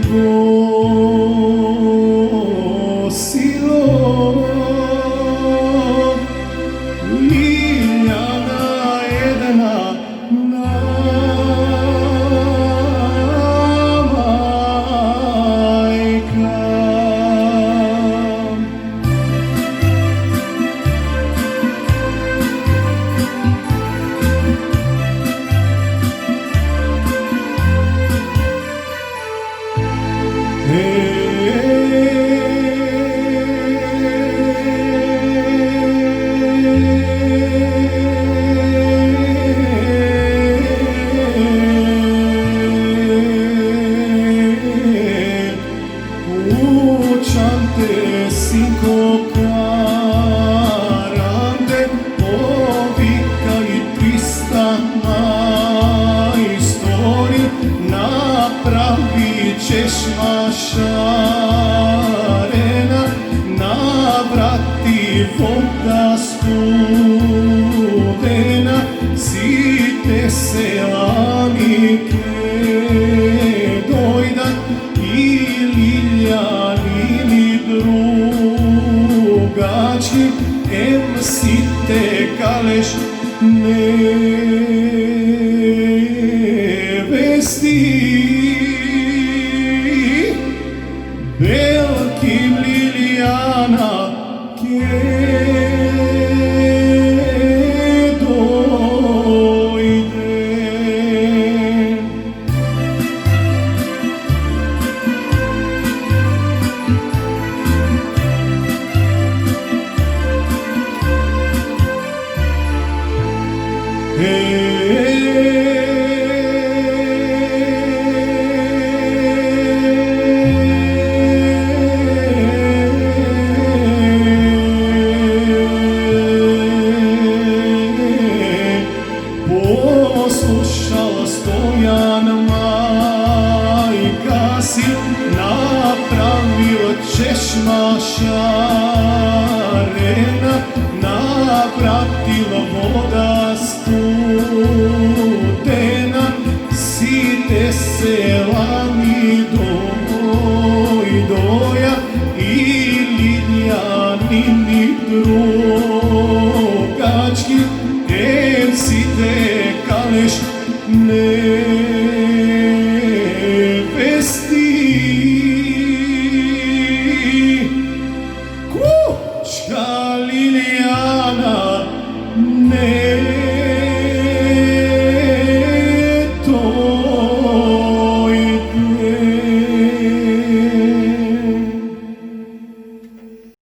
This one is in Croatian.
Kosilo Ljiljana jedna majka. Učante sinko karante, povika i 300 majstori, napravit ćeš mašarena, navrati voda studena, site selamike dojdan i Ljiljani drugački, em si te kaleš nevesti. Belkim Ljiljana dojde. Poslušala Stojan, majka si, napravila ćeš mašarena, navratila voda studena, site selami dojdoja i Ljiljani drugački, em si te kaleš nevesti. Kućka Ljiljana